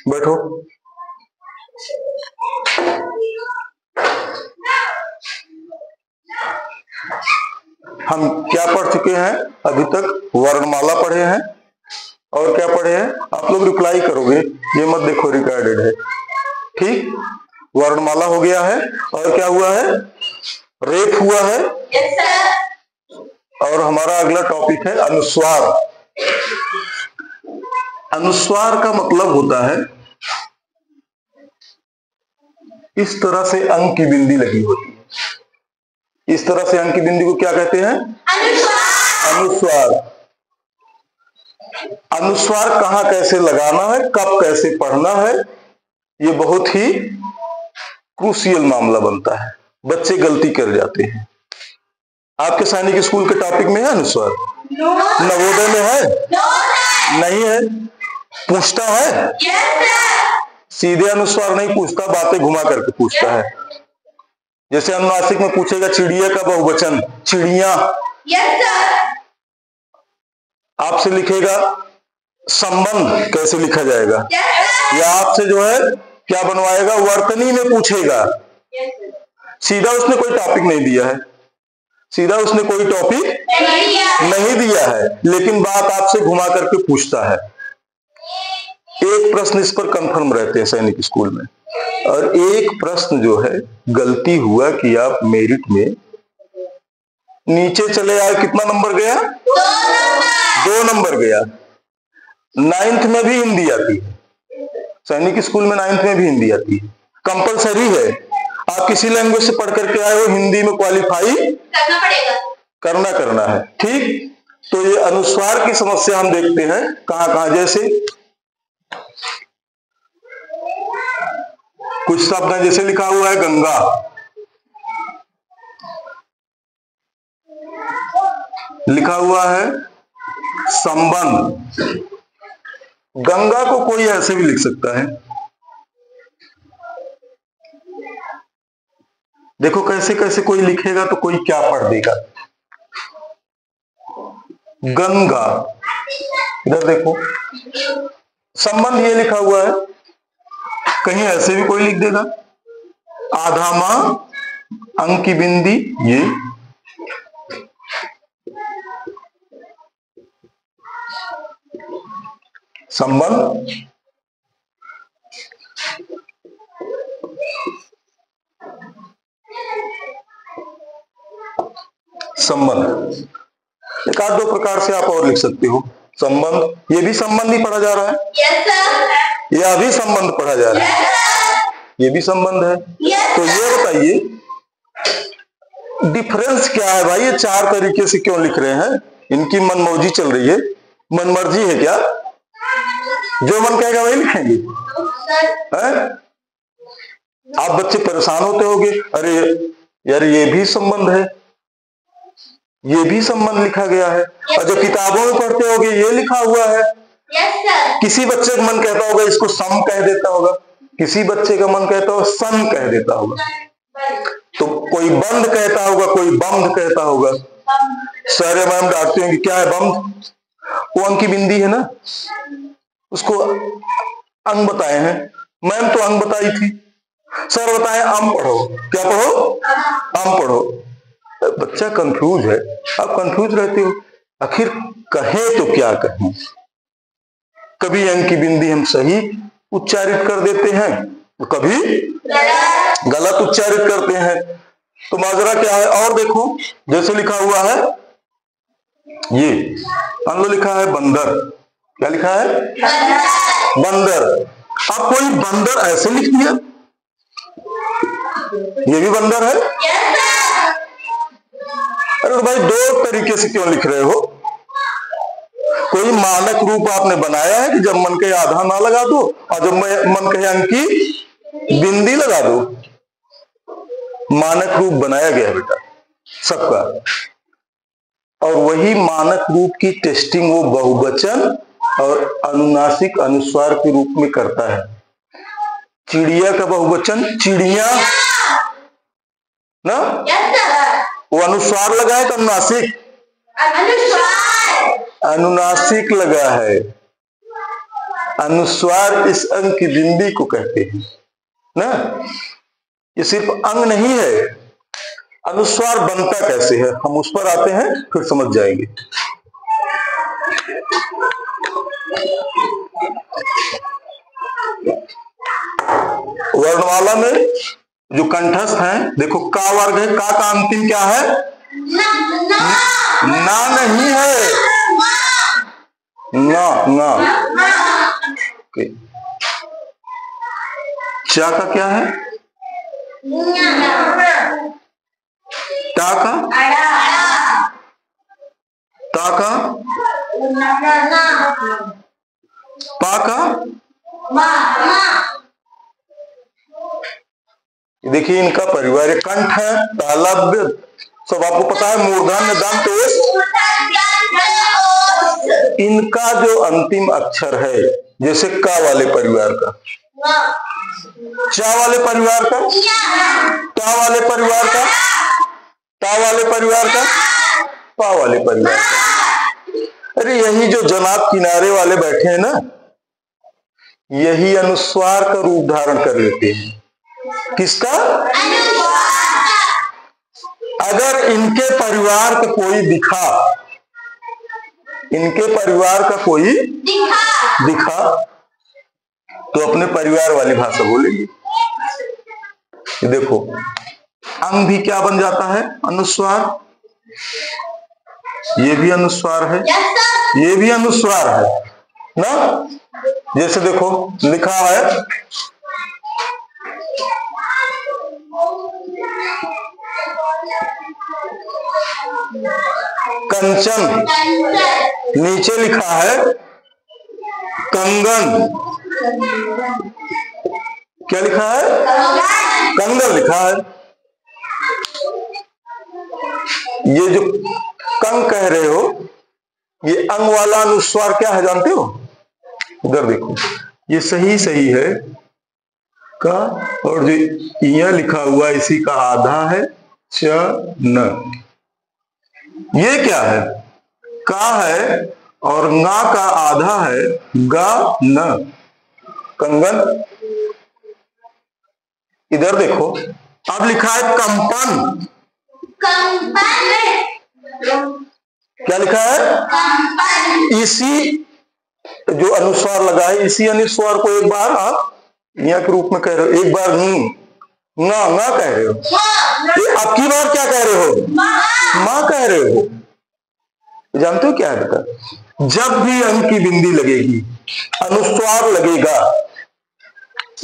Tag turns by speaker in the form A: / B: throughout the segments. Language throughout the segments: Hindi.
A: बैठो। हम क्या पढ़ चुके हैं अभी तक? वर्णमाला पढ़े हैं और क्या पढ़े हैं? आप लोग रिप्लाई करोगे, ये मत देखो रिकॉर्डेड है, ठीक। वर्णमाला हो गया है और क्या हुआ है? रेप हुआ है। yes, और हमारा अगला टॉपिक है अनुस्वार। अनुस्वार का मतलब होता है इस तरह से अंक की बिंदी लगी होती है। इस तरह से अंक की बिंदी को क्या कहते हैं? अनुस्वार। अनुस्वार। अनुस्वार कहाँ कैसे लगाना है, कब कैसे पढ़ना है, ये बहुत ही क्रूशियल मामला बनता है। बच्चे गलती कर जाते हैं। आपके सैनिक स्कूल के टॉपिक में है अनुस्वार? नवोदय में है? नहीं है। पूछता है? सीधे अनुस्वार नहीं पूछता, बातें घुमा करके पूछता है। जैसे अनुनासिक में पूछेगा चिड़िया का बहुवचन चिड़िया। आपसे लिखेगा संबंध कैसे लिखा जाएगा, या आपसे जो है क्या बनवाएगा, वर्तनी में पूछेगा। सीधा उसने कोई टॉपिक नहीं दिया है, सीधा उसने कोई टॉपिक नहीं दिया है, लेकिन बात आपसे घुमा करके पूछता है। एक प्रश्न इस पर कंफर्म रहते हैं सैनिक स्कूल में, और एक प्रश्न जो है गलती हुआ कि आप मेरिट में नीचे चले आए, कितना नंबर गया? 2 नंबर गया। 9th में भी हिंदी आती है, सैनिक स्कूल में 9th में भी हिंदी आती है, कंपलसरी है। आप किसी लैंग्वेज से पढ़ करके आए हो, हिंदी में क्वालिफाई करना पड़ेगा, करना है, ठीक। तो ये अनुस्वार की समस्या हम देखते हैं कहां कहां। जैसे कुछ शब्द है, जैसे लिखा हुआ है गंगा, लिखा हुआ है संबंध। गंगा को कोई ऐसे भी लिख सकता है। देखो कैसे कैसे कोई लिखेगा तो कोई क्या पढ़ देगा। गंगा, इधर देखो, संबंध ये लिखा हुआ है, कहीं ऐसे भी कोई लिख देगा। आधा मां, अंक की बिंदी, ये संबंध। संबंध एक आध 2 प्रकार से आप और लिख सकते हो। संबंध, ये भी संबंध ही पढ़ा जा रहा है। yes, sir। यह भी संबंध पढ़ा जा रहा है। yes, ये भी संबंध है। yes, तो ये बताइए डिफरेंस क्या है भाई? ये 4 तरीके से क्यों लिख रहे हैं? इनकी मनमौजी चल रही है, मनमर्जी है क्या? जो मन कहेगा वही लिखेंगे? है? आप बच्चे परेशान होते होंगे, अरे यार ये भी संबंध है, ये भी संबंध लिखा गया है। और जो किताबों में पढ़ते होगे ये लिखा हुआ है। किसी बच्चे का मन कहता होगा इसको सम कह देता होगा, किसी बच्चे का मन कहता होगा सन कह देता होगा, तो कोई बंद कहता होगा, कोई बंद कहता होगा। सारे मैम डांटते हैं कि क्या है बंद? वो अंक की बिंदी है ना, उसको अंग बताए हैं। मैम तो अंग बताई थी, सर बताए अम पढ़ो। क्या पढ़ो? अम पढ़ो। बच्चा कंफ्यूज है, आप कंफ्यूज रहते हो, आखिर कहें तो क्या कहें। कभी अंक की बिंदी हम सही उच्चारित कर देते हैं, तो कभी गलत उच्चारित करते हैं। तो माजरा क्या है? और देखो जैसे लिखा हुआ है ये, मान लो लिखा है बंदर। क्या लिखा है? बंदर। अब कोई बंदर ऐसे लिख दिया, ये भी बंदर है। अरे तो भाई 2 तरीके से क्यों लिख रहे हो? कोई मानक रूप आपने बनाया है कि जब मन कहे आधा ना लगा दो, और जब मन कहे अंक की बिंदी लगा दो। मानक रूप बनाया गया है बेटा सबका, और वही मानक रूप की टेस्टिंग वो बहुवचन और अनुनासिक अनुस्वार के रूप में करता है। चिड़िया का बहुवचन चिड़िया ना, वो अनुस्वार लगा है तो अनुनासिक अनुनासिक लगा है। अनुस्वार इस अंग की बिंदी को कहते हैं ना। ये सिर्फ अंग नहीं है, अनुस्वार बनता कैसे है हम उस पर आते हैं, फिर समझ जाएंगे। वर्णमाला में जो कंठस्थ है, देखो का वर्ग है, का अंतिम क्या है? ना नहीं है, ना। चा का क्या है? टा का? ता का? पा का? देखिए इनका परिवार कंठ है, तालव्य सब आपको पता है, मूर्धन्य दंत इनका जो अंतिम अक्षर है, जैसे का वाले परिवार का, चा वाले परिवार का, टा वाले परिवार का, ता वाले परिवार का, पा वाले परिवार का। अरे यही जो जनाब किनारे वाले बैठे हैं ना, यही अनुस्वार का रूप धारण कर लेते हैं। किसका? अगर इनके परिवार का कोई दिखा, इनके परिवार का कोई दिखा तो अपने परिवार वाली भाषा बोलेंगे। देखो अंग भी क्या बन जाता है? अनुस्वार। ये भी अनुस्वार है, ये भी अनुस्वार है ना। जैसे देखो लिखा है कंचन, नीचे लिखा है कंगन। क्या लिखा है? कंगन लिखा है। ये जो कंग कह रहे हो, ये अंग वाला अनुस्वार क्या है जानते हो? उधर देखो, ये सही है का, और जो यहाँ लिखा हुआ इसी का आधा है च न। ये क्या है? का है और ना का आधा है गा न, कंगन। इधर देखो अब लिखा है कंपन। क्या लिखा है? इसी जो अनुस्वार लगा है, इसी अनुस्वार को एक बार आप यहाँ के रूप में कह रहे हो, एक बार ना कह रहे हो, ये अब की बार क्या कह रहे हो? माँ कह रहे हो। जानते हो क्या है बेटा? जब भी अंग की बिंदी लगेगी, अनुस्वार लगेगा,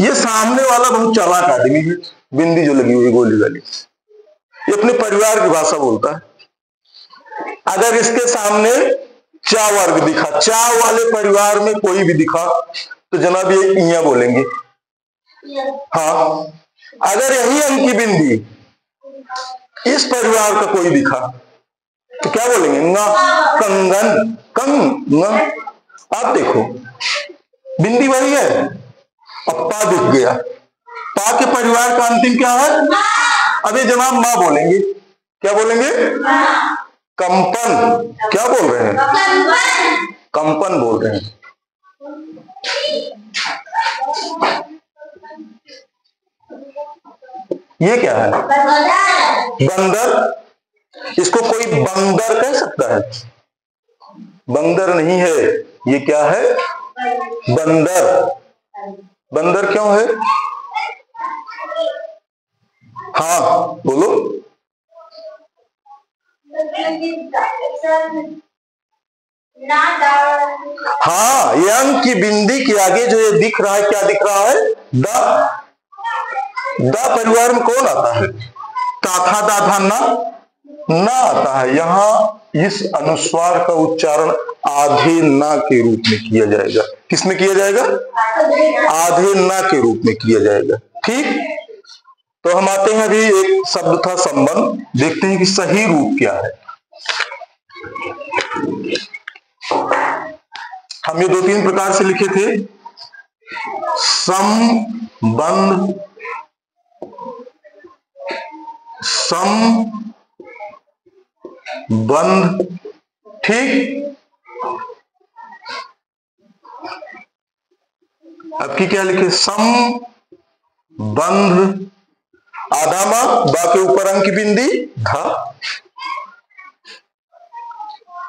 A: ये सामने वाला बहुत चालाक आदमी है, बिंदी जो लगी हुई गोली वाली, ये अपने परिवार की भाषा बोलता है। अगर इसके सामने चा वर्ग दिखा, चा वाले परिवार में कोई भी दिखा, तो जनाब ये इया बोलेंगे। हाँ, अगर यही अंग की बिंदी इस परिवार का कोई दिखा तो क्या बोलेंगे? ना, कंगन, कंग न। आप देखो बिंदी वही है, अब पा दिख गया, पा के परिवार का अंतिम क्या है? अभी जनाब माँ बोलेंगे। क्या बोलेंगे? कंपन। क्या बोल रहे हैं? कंपन बोल रहे हैं। ये क्या है? बंदर। इसको कोई बंदर कह सकता है? बंदर नहीं है, ये क्या है? बंदर। बंदर क्यों है? हाँ बोलो। हाँ, ये अंग की बिंदी के आगे जो ये दिख रहा है, क्या दिख रहा है? द परिवार में कौन आता है? ताथा दाथा ना आता है। यहां इस अनुस्वार का उच्चारण आधे ना के रूप में किया जाएगा। किसमें किया जाएगा? आधे ना के रूप में किया जाएगा। ठीक, तो हम आते हैं, अभी एक शब्द था संबंध, देखते हैं कि सही रूप क्या है। हम ये 2-3 प्रकार से लिखे थे, संबंध, संबंध, ठीक। अब की क्या लिखे, सम बंध, आधा माँ, बा के ऊपर अंक की बिंदी धा।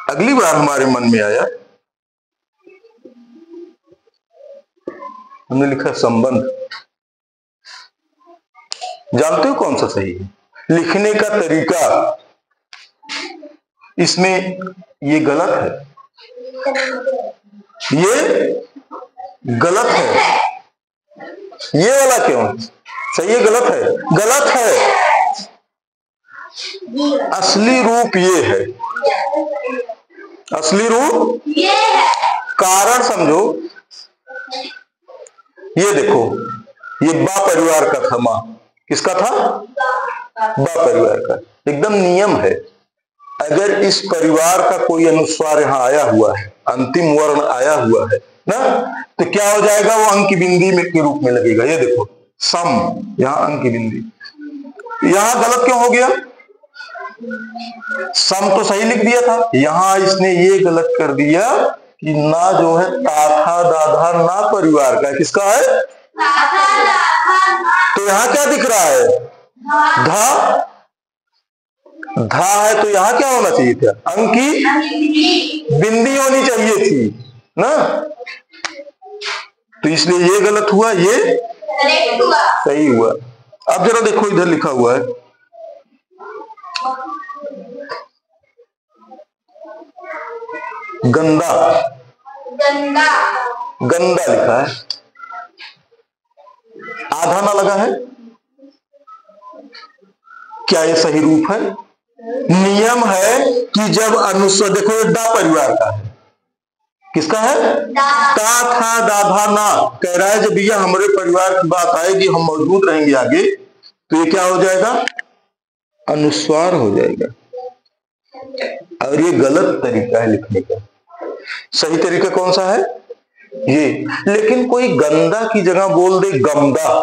A: अगली बार हमारे मन में आया, हमने लिखा संबंध। जानते हो कौन सा सही है? लिखने का तरीका इसमें ये गलत है, ये गलत है। ये वाला क्यों सही है, गलत है? गलत है। असली रूप ये है, असली रूप ये है। कारण समझो, ये देखो, ये बा परिवार का था, मां किसका था? बा परिवार का। एकदम नियम है, अगर इस परिवार का कोई अनुस्वार यहां आया हुआ है, अंतिम वर्ण आया हुआ है ना, तो क्या हो जाएगा? वो अंक की बिंदी में के रूप में लगेगा। ये देखो सम, यहां अंक की बिंदी। यहां गलत क्यों हो गया? सम तो सही लिख दिया था, यहां इसने ये गलत कर दिया कि ना जो है ताथा दाधा ना परिवार का, किसका है? तो यहां क्या दिख रहा है? धा। धा है तो यहां क्या होना चाहिए था? अंक की बिंदी होनी चाहिए थी ना, तो इसलिए ये गलत हुआ, ये सही हुआ। अब जरा देखो, इधर लिखा हुआ है गंदा, गंदा, गंदा लिखा है, आधा ना लगा है। क्या ये सही रूप है? नियम है कि जब अनुस्वार, देखो ये डा परिवार का है, किसका है? ता था दाधा ना। कह रहा है जब भैया हमारे परिवार की बात आएगी, हम मौजूद रहेंगे आगे, तो ये क्या हो जाएगा? अनुस्वार हो जाएगा। और ये गलत तरीका है लिखने का। सही तरीका कौन सा है? ये। लेकिन कोई गंदा की जगह बोल दे गमदा,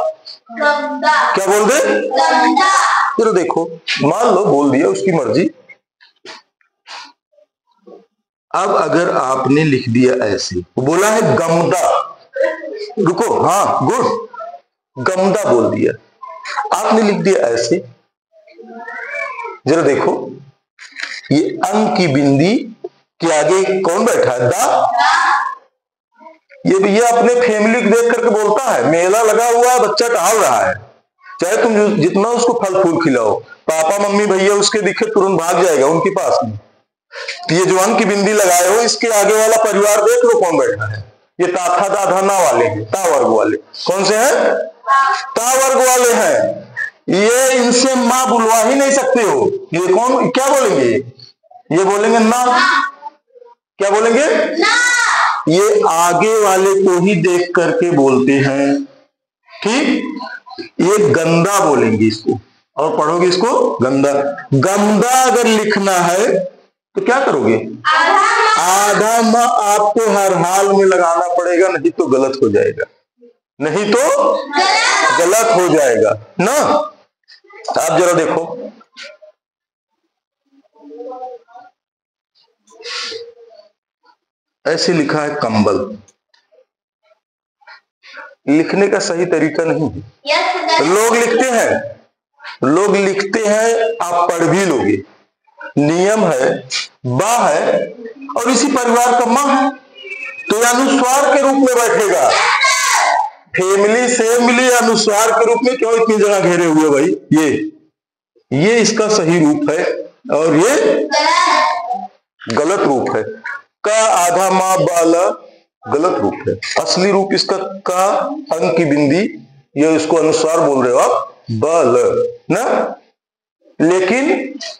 A: गमदा। क्या बोल दे? गमदा। फिर देखो, मान लो बोल दिया, उसकी मर्जी। अब अगर आपने लिख दिया ऐसे, बोला है गमदा, रुको, हाँ गुड, गमदा बोल दिया, आपने लिख दिया ऐसे, जरा देखो, ये अंक की बिंदी के आगे कौन बैठा है? दा। ये भैया अपने फैमिली को देख करके बोलता है, मेला लगा हुआ है, बच्चा टहल रहा है, चाहे तुम जितना उसको फल फूल खिलाओ, पापा मम्मी भैया उसके दिखे तुरंत भाग जाएगा उनके पास में। तो ये जो अंक की बिंदी लगाए हो, इसके आगे वाला परिवार देख लो कौन बैठा है। ये ताथा दाधा ना वाले हैं, ता वर्ग वाले। कौन से हैं? ता वर्ग वाले हैं। ये इनसे मां बुलवा ही नहीं सकते हो। ये कौन, क्या बोलेंगे? ये बोलेंगे ना। क्या बोलेंगे? ना। ये आगे वाले को ही देख करके बोलते हैं, ठीक। ये गंदा बोलेंगे इसको, और पढ़ोगे इसको गंदा। गंदा अगर लिखना है तो क्या करोगे? आधा माँ आपको हर हाल में लगाना पड़ेगा, नहीं तो गलत हो जाएगा, नहीं तो गलत हो जाएगा ना। आप जरा देखो, ऐसे लिखा है कंबल। लिखने का सही तरीका नहीं है। लोग लिखते हैं, लोग लिखते हैं, आप पढ़ भी लोगे। नियम है, बा है और इसी परिवार का मां है, तो अनुस्वार के रूप में बैठेगा। फैमिली से मिली अनुस्वार के रूप में क्यों इतनी जगह घेरे हुए भाई? ये इसका सही रूप है और ये गलत रूप है। का आधा माँ बाला गलत रूप है। असली रूप इसका का अंक की बिंदी, ये इसको अनुस्वार बोल रहे हो आप, बल ना। लेकिन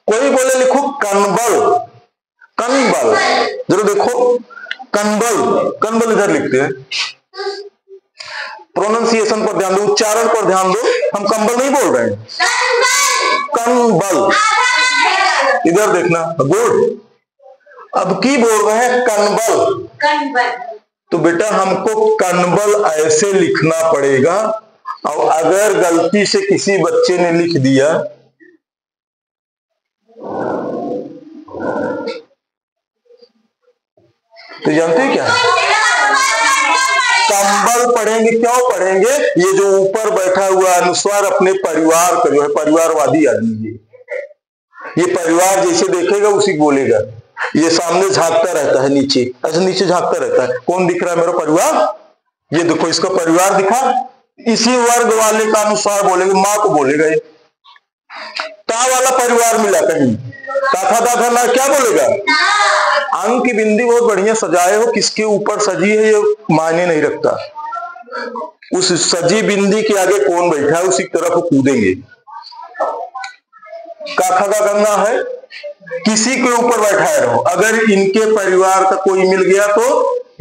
A: कोई बोले लिखो कनबल, कनबल, जरा देखो कनबल, कनबल इधर लिखते हैं। प्रोनाउंसिएशन पर ध्यान दो, उच्चारण पर ध्यान दो, हम कंबल नहीं बोल रहे हैं, कनबल। इधर देखना, गुड। अब की बोल रहे हैं कनबल, कनबल। तो बेटा हमको कनबल ऐसे लिखना पड़ेगा, और अगर गलती से किसी बच्चे ने लिख दिया तो जानते हैं क्या है? कंबल पढ़ेंगे, क्यों पढ़ेंगे? ये जो ऊपर बैठा हुआ अनुस्वार अपने परिवार का जो है, परिवारवादी आदमी है, ये परिवार जैसे देखेगा उसी बोलेगा। ये सामने झांकता रहता है, नीचे ऐसे नीचे झांकता रहता है, कौन दिख रहा है? मेरा परिवार। ये देखो इसका परिवार दिखा, इसी वर्ग वाले का अनुस्वार बोलेगा, माँ को बोलेगा। ये ता वाला परिवार मिला कहीं, ताथा दाथा ना क्या बोलेगा? अंक की बिंदी बहुत बढ़िया सजाए हो, किसके ऊपर सजी है ये मायने नहीं रखता। उस सजी बिंदी के आगे कौन बैठा है उसी तरफ कूदेंगे। काखा का गंगा है, किसी के ऊपर बैठाए रहो, अगर इनके परिवार का कोई मिल गया तो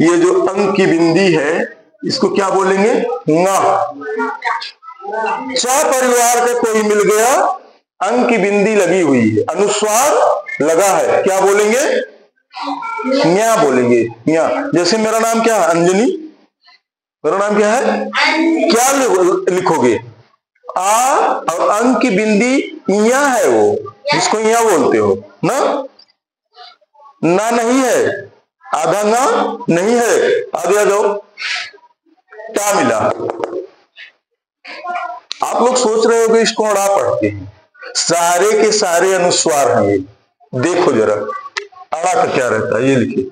A: ये जो अंक की बिंदी है इसको क्या बोलेंगे? ना। चा परिवार का कोई मिल गया, अंक की बिंदी लगी हुई है, अनुस्वार लगा है, क्या बोलेंगे? न्या बोलेंगे। न्या। जैसे मेरा नाम क्या है? अंजनी। मेरा नाम क्या है? क्या लिखोगे? आ और अंक की बिंदी न्या है, वो जिसको न्या बोलते हो ना। ना नहीं है, आधा ना नहीं है, आगे आ जाओ, क्या मिला? आप लोग सोच रहे हो कि इसको अड़ा पढ़ते हैं, सारे के सारे अनुस्वार हैं ये। देखो जरा अड़ा का क्या रहता है, ये लिखिए।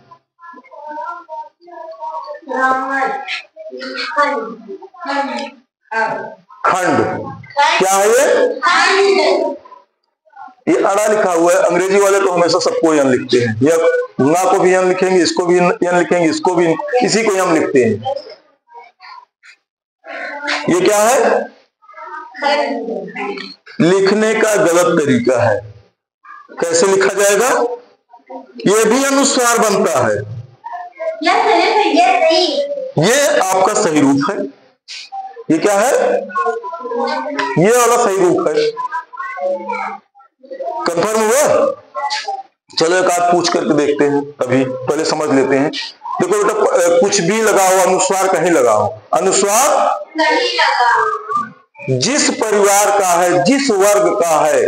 A: खंड। क्या है ये अड़ा लिखा हुआ है। अंग्रेजी वाले तो हमेशा सबको यन लिखते हैं, या ना को भी यन लिखेंगे, इसको भी यन लिखेंगे, इसको भी, इसी को यन लिखते हैं। ये क्या है? लिखने का गलत तरीका है। कैसे लिखा जाएगा? ये भी अनुस्वार बनता है। ये आपका सही रूप है। ये क्या है? ये वाला सही रूप है। कंफर्म हुआ? चलो एक आध पूछ करके देखते हैं, अभी पहले समझ लेते हैं। देखो बेटा, कुछ भी लगाओ, अनुस्वार कहीं लगाओ, अनुस्वार नहीं लगा। जिस परिवार का है, जिस वर्ग का है,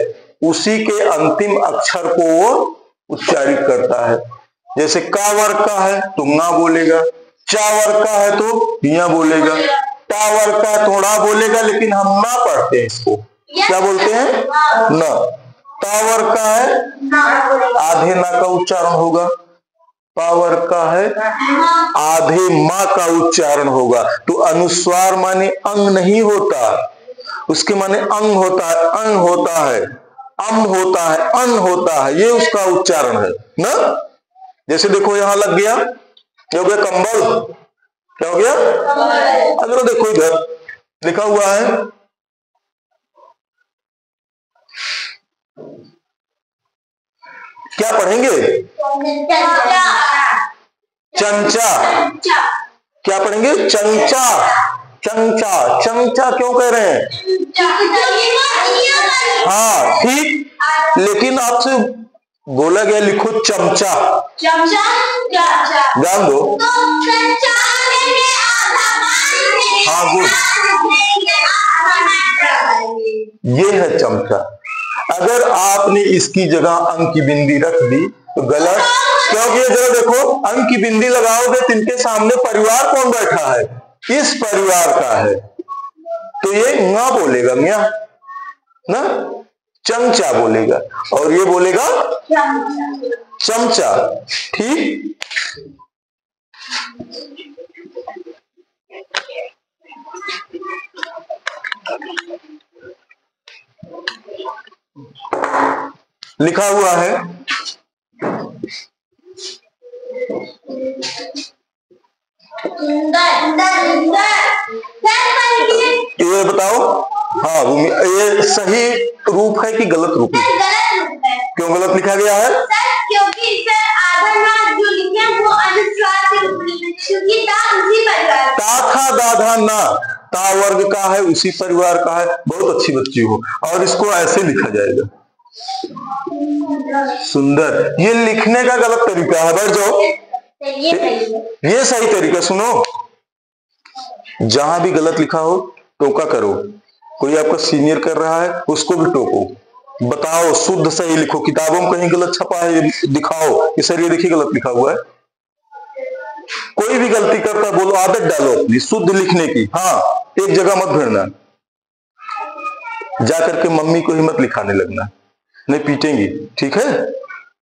A: उसी के अंतिम अक्षर को वो उच्चारित करता है। जैसे का वर्ग का है तो ना बोलेगा, चा वर्ग का है तो या बोलेगा, टा वर्ग का है तो ड़ा बोलेगा, लेकिन हम ना पढ़ते हैं इसको, क्या बोलते हैं? ना। ता वर्ग का है आधे ना का उच्चारण होगा, पा वर्ग का है आधे माँ का उच्चारण होगा। तो अनुस्वार माने अंग नहीं होता, उसके माने अंग होता है, अंग होता है, अम होता है, अन होता है, ये उसका उच्चारण है ना। जैसे देखो यहां लग गया, क्या हो गया? कंबल। क्या हो गया? अगर देखो इधर लिखा हुआ है क्या पढ़ेंगे? चंचा। क्या पढ़ेंगे? चंचा। चंचा। चंचा क्यों कह रहे हैं? हाँ ठीक, लेकिन आपसे बोला गया लिखो चमचा। ध्यान दो। हाँ गुड, ये है चमचा। अगर आपने इसकी जगह अंक की बिंदी रख दी तो गलत, क्योंकि जरा देखो अंक की बिंदी लगाओगे तो इनके सामने परिवार कौन बैठा है? इस परिवार का है, तो ये ना बोलेगा, मिया ना, चमचा बोलेगा, और ये बोलेगा चमचा। ठीक, लिखा हुआ है ये बताओ। हाँ, ये सही रूप है कि गलत रूप है? क्यों गलत लिखा गया है?
B: क्योंकि सर आधा ना जो लिखे हैं वो अनुस्वार के रूप में, क्योंकि ता उसी परिवार,
A: ता था दाधा ना, ता वर्ग का है, उसी परिवार का है। बहुत अच्छी बच्ची हो, और इसको ऐसे लिखा जाएगा। सुंदर। ये लिखने का गलत तरीका है, बैठ जाओ। ये सही तरीका सुनो, जहां भी गलत लिखा हो टोका करो। कोई आपका सीनियर कर रहा है उसको भी टोको, बताओ शुद्ध सही लिखो। किताबों में कहीं गलत छपा है दिखाओ कि सर ये देखिए गलत लिखा हुआ है। कोई भी गलती करता बोलो, आदत डालो अपनी शुद्ध लिखने की। हाँ, एक जगह मत भिड़ना, जाकर के मम्मी को ही मत लिखाने लगना, नहीं पीटेंगी, ठीक है।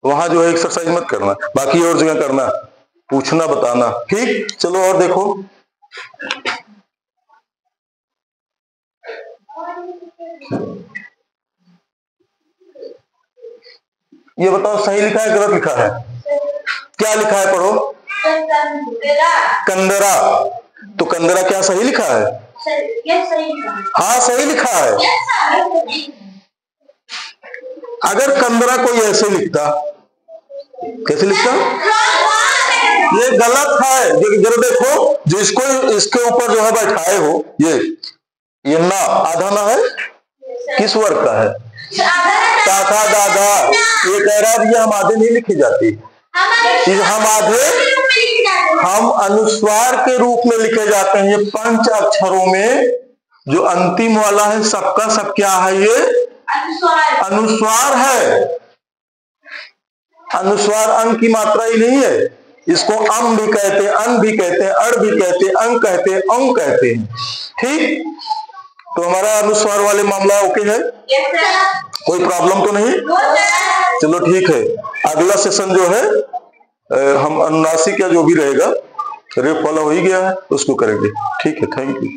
A: वहां जो है एक्सरसाइज मत करना, बाकी और जगह करना, पूछना बताना, ठीक। चलो और देखो, ये बताओ सही लिखा है गलत लिखा है? क्या लिखा है, पढ़ो। कंदरा। तो कंदरा क्या सही लिखा है? हाँ सही लिखा है। अगर कंदरा कोई ऐसे लिखता, कैसे लिखता? ये गलत है। जरा देखो, जो इसके ऊपर जो है बैठाए हो, ये ना आधा ना है, किस वर्ग का है? काका दादा। ये कह रहा है ये हम आधे नहीं लिखे जाते, हम अनुस्वार के रूप में लिखे जाते हैं। ये 5 अक्षरों में जो अंतिम वाला है सबका सब क्या है? ये अनुस्वार है। अनुस्वार अंग की मात्रा ही नहीं है, इसको अम भी कहते हैं, अन भी कहते हैं, अड़ भी कहते हैं, अंग कहते हैं, अंग कहते हैं, ठीक। तो हमारा अनुस्वार वाले मामला ओके है, कोई प्रॉब्लम तो नहीं? चलो ठीक है। अगला सेशन जो है हम अनुनासिक या जो भी रहेगा, रेप वाला हो ही गया है, उसको करेंगे, ठीक है। Thank you.